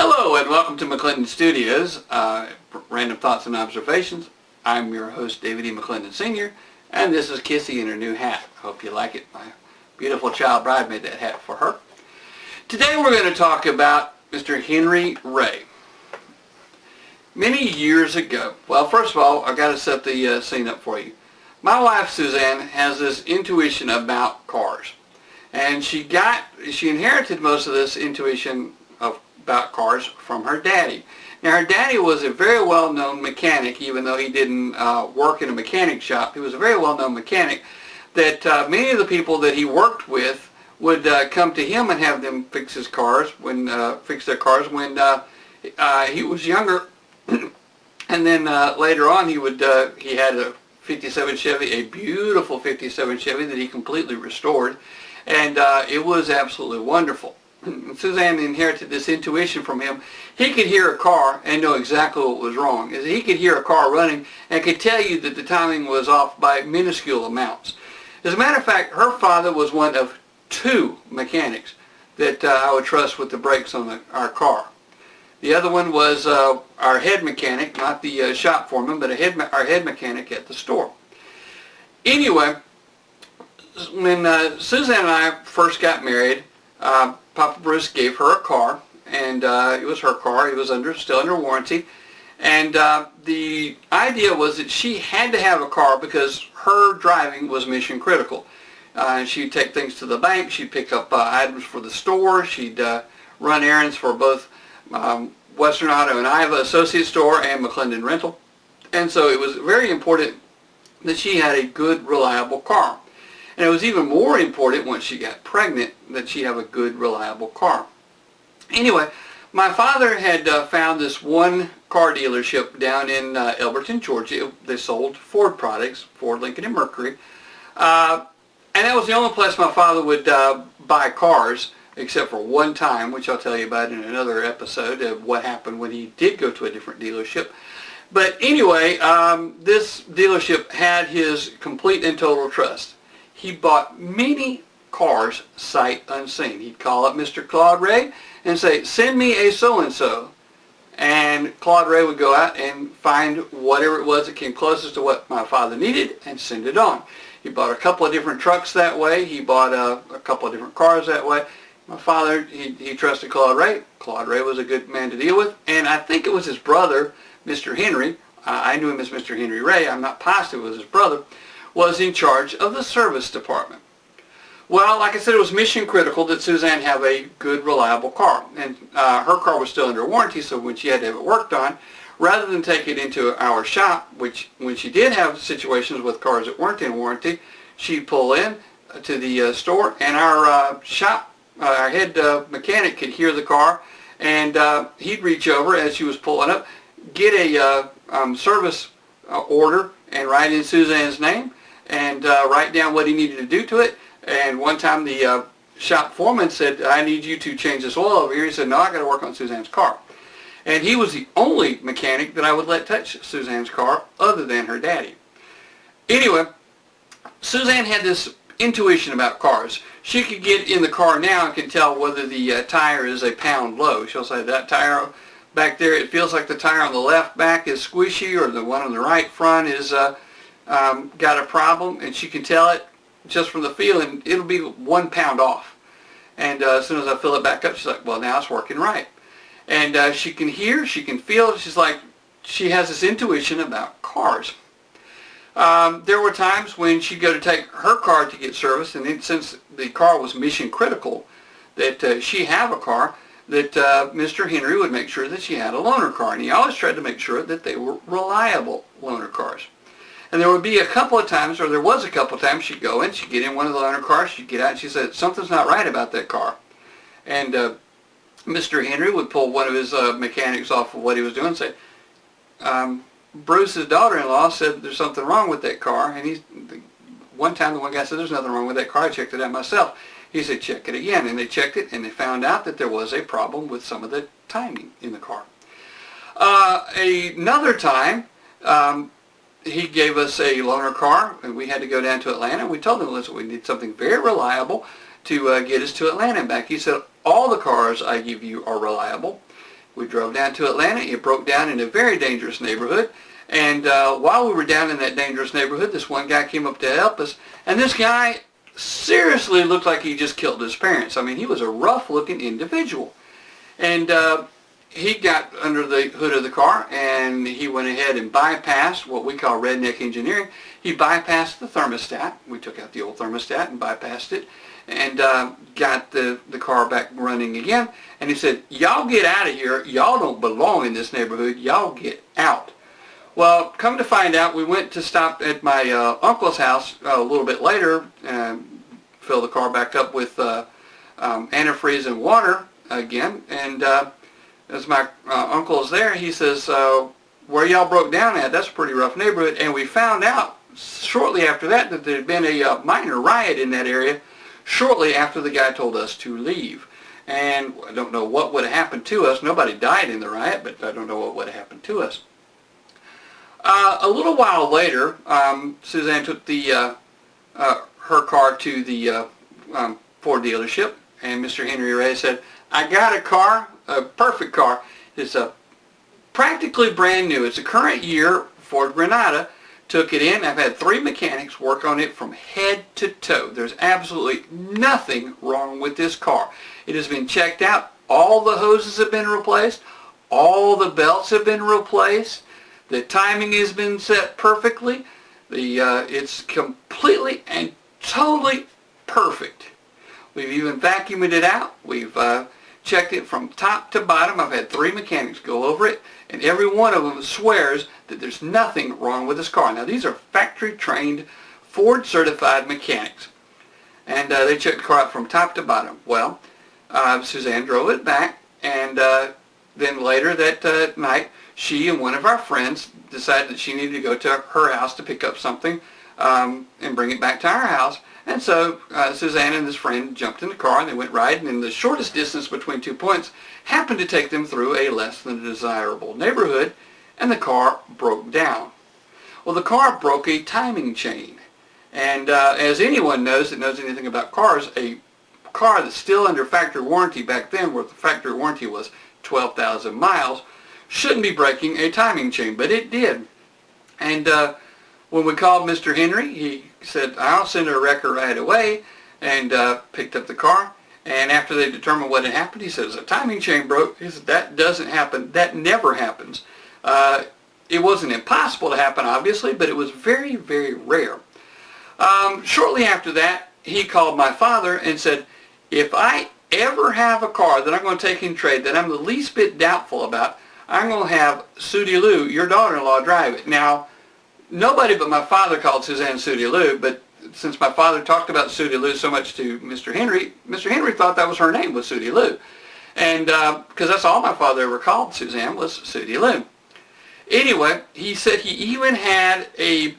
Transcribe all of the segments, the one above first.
Hello and welcome to McClendon Studios, Random Thoughts and Observations. I'm your host, David E. McClendon Sr., and this is Kissy in her new hat. I hope you like it. My beautiful child bride made that hat for her. Today we're going to talk about Mr. Henry Ray. Many years ago, well, first of all, I've got to set the scene up for you. My wife, Suzanne, has this intuition about cars. And she inherited most of this intuition about cars from her daddy. Now, her daddy was a very well-known mechanic, even though he didn't work in a mechanic shop. He was a very well-known mechanic that many of the people that he worked with would come to him and have them fix their cars when he was younger. And then later on, he had a 57 Chevy, a beautiful 57 Chevy that he completely restored, and it was absolutely wonderful. Suzanne inherited this intuition from him. He could hear a car and know exactly what was wrong. He could hear a car running and could tell you that the timing was off by minuscule amounts. As a matter of fact, her father was one of two mechanics that I would trust with the brakes on our car. The other one was our head mechanic, not the shop foreman, but our head mechanic at the store. Anyway, when Suzanne and I first got married, Papa Bruce gave her a car, and it was her car. It was still under warranty, and the idea was that she had to have a car because her driving was mission critical. She'd take things to the bank, she'd pick up items for the store, she'd run errands for both Western Auto and Iva Associate Store and McClendon Rental, and so it was very important that she had a good, reliable car. And it was even more important once she got pregnant that she have a good, reliable car. Anyway, my father had found this one car dealership down in Elberton, Georgia. They sold Ford products, Ford, Lincoln, and Mercury. And that was the only place my father would buy cars, except for one time, which I'll tell you about in another episode of what happened when he did go to a different dealership. But anyway, this dealership had his complete and total trust. He bought many cars sight unseen. He'd call up Mr. Claude Ray and say, "Send me a so-and-so." And Claude Ray would go out and find whatever it was that came closest to what my father needed and send it on. He bought a couple of different trucks that way. He bought a couple of different cars that way. My father, he trusted Claude Ray. Claude Ray was a good man to deal with. And I think it was his brother, Mr. Henry. I knew him as Mr. Henry Ray. I'm not positive it was his brother. Was in charge of the service department. Well, like I said, it was mission critical that Suzanne have a good, reliable car. And her car was still under warranty, so when she had to have it worked on, rather than take it into our shop, which when she did have situations with cars that weren't in warranty, she'd pull in to the store, and our our head mechanic could hear the car, and he'd reach over as she was pulling up, get a service order, and write in Suzanne's name, and write down what he needed to do to it. And one time the shop foreman said, "I need you to change this oil over here." He said, "No, I got to work on Suzanne's car." And he was the only mechanic that I would let touch Suzanne's car other than her daddy. Anyway, Suzanne had this intuition about cars. She could get in the car now and can tell whether the tire is a pound low. She'll say, "That tire back there, it feels like the tire on the left back is squishy, or the one on the right front is got a problem," and she can tell it just from the feel, and it'll be 1 pound off. And as soon as I fill it back up, she's like, "Well, now it's working right." And she can hear, she can feel. She's like, she has this intuition about cars. There were times when she'd go to take her car to get serviced, and then, since the car was mission critical that she have a car, that Mr. Henry would make sure that she had a loaner car, and he always tried to make sure that they were reliable loaner cars. And there would be a couple of times, or there was a couple of times, she'd go in, she'd get in one of the loaner cars, she'd get out, and she said, "Something's not right about that car." And Mr. Henry would pull one of his mechanics off of what he was doing and say, "Bruce's daughter-in-law said there's something wrong with that car." And one time the one guy said, "There's nothing wrong with that car, I checked it out myself." He said, "Check it again." And they checked it, and they found out that there was a problem with some of the timing in the car. Another time, he gave us a loaner car, and we had to go down to Atlanta. We told him, "Listen, we need something very reliable to get us to Atlanta and back." He said, "All the cars I give you are reliable." We drove down to Atlanta. It broke down in a very dangerous neighborhood. And while we were down in that dangerous neighborhood, this one guy came up to help us. And this guy seriously looked like he just killed his parents. I mean, he was a rough-looking individual. And he got under the hood of the car, and he went ahead and bypassed what we call redneck engineering. He bypassed the thermostat. We took out the old thermostat and bypassed it, and got the car back running again. And he said, "Y'all get out of here. Y'all don't belong in this neighborhood. Y'all get out." Well, come to find out, we went to stop at my uncle's house a little bit later and fill the car back up with antifreeze and water again. And as my uncle is there, he says, "Where y'all broke down at, that's a pretty rough neighborhood." And we found out shortly after that there had been a minor riot in that area shortly after the guy told us to leave. And I don't know what would have happened to us. Nobody died in the riot, but I don't know what would have happened to us. A little while later, Suzanne took her car to the Ford dealership, and Mr. Henry Ray said, "I got a car, a perfect car. It's practically brand new. It's a current year Ford Granada." Took it in. I've had 3 mechanics work on it from head to toe. There's absolutely nothing wrong with this car. It has been checked out. All the hoses have been replaced. All the belts have been replaced. The timing has been set perfectly. It's completely and totally perfect. We've even vacuumed it out. We've checked it from top to bottom. I've had 3 mechanics go over it, and every one of them swears that there's nothing wrong with this car. Now, these are factory-trained, Ford-certified mechanics, and they checked the car out from top to bottom. Well, Suzanne drove it back, and then later that night, she and one of our friends decided that she needed to go to her house to pick up something and bring it back to our house. And so Suzanne and this friend jumped in the car, and they went riding, and the shortest distance between 2 points happened to take them through a less than desirable neighborhood, and the car broke down. Well, the car broke a timing chain. And as anyone knows that knows anything about cars, a car that's still under factory warranty back then, where the factory warranty was 12,000 miles, shouldn't be breaking a timing chain, but it did. And when we called Mr. Henry, he said, "I'll send a wrecker right away," and picked up the car. And after they determined what had happened, he says, "A timing chain broke." He said, "That doesn't happen. That never happens." It wasn't impossible to happen, obviously, but it was very, very rare. Shortly after that, he called my father and said, "If I ever have a car that I'm going to take in trade that I'm the least bit doubtful about, I'm going to have Sudie Lou, your daughter-in-law, drive it." Now, nobody but my father called Suzanne Sudie Lou, but since my father talked about Sudie Lou so much to Mr. Henry thought that was her name, was Sudie Lou. And because that's all my father ever called Suzanne was Sudie Lou. Anyway, he said he even had a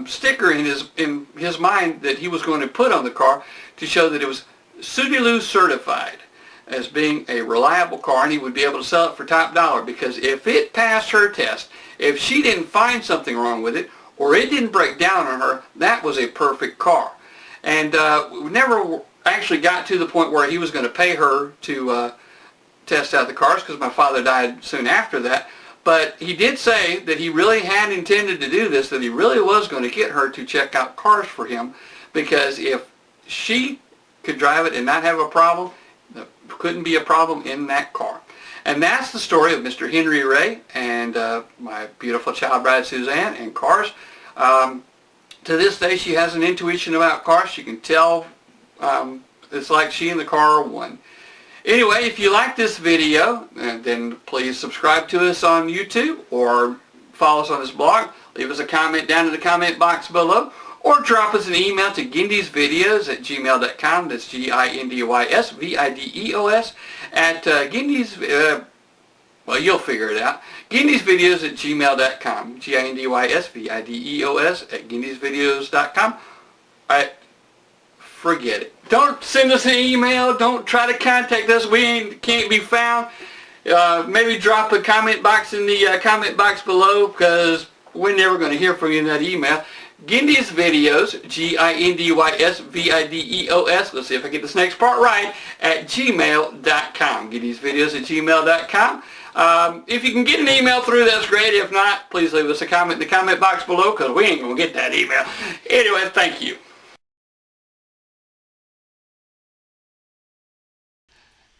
sticker in his mind that he was going to put on the car to show that it was Sudie Lou certified as being a reliable car, and he would be able to sell it for top dollar, because if it passed her test, if she didn't find something wrong with it, or it didn't break down on her, that was a perfect car. And we never actually got to the point where he was going to pay her to test out the cars, because my father died soon after that. But he did say that he really had intended to do this, that he really was going to get her to check out cars for him, because if she could drive it and not have a problem, there couldn't be a problem in that car. And that's the story of Mr. Henry Ray and my beautiful child bride Suzanne and cars. To this day, she has an intuition about cars. She can tell it's like she and the car are one. Anyway, if you like this video, then please subscribe to us on YouTube or follow us on this blog. Leave us a comment down in the comment box below, or drop us an email to gindysvideos@gmail.com. That's GINDYSVIDEOS at Gindys, well, you'll figure it out. gindysvideos@gmail.com. GINDYSVIDEOS at gindysvideos.com. Forget it. Don't send us an email. Don't try to contact us. We can't be found. Maybe drop a comment box in the comment box below, because we're never going to hear from you in that email. Gindys Videos, GINDYSVIDEOS, let's see if I get this next part right, at gmail.com. Gindys Videos at gmail.com. If you can get an email through, that's great. If not, please leave us a comment in the comment box below, because we ain't going to get that email. Anyway, thank you.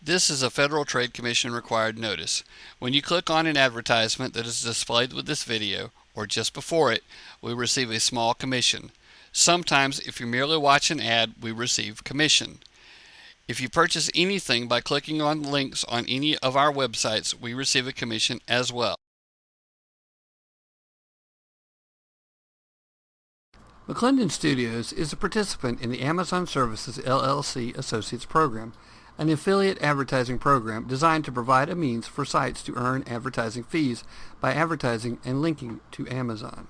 This is a Federal Trade Commission required notice. When you click on an advertisement that is displayed with this video, or just before it, we receive a small commission. Sometimes, if you merely watch an ad, we receive commission. If you purchase anything by clicking on links on any of our websites, we receive a commission as well. McClendon Studios is a participant in the Amazon Services LLC Associates Program, an affiliate advertising program designed to provide a means for sites to earn advertising fees by advertising and linking to Amazon.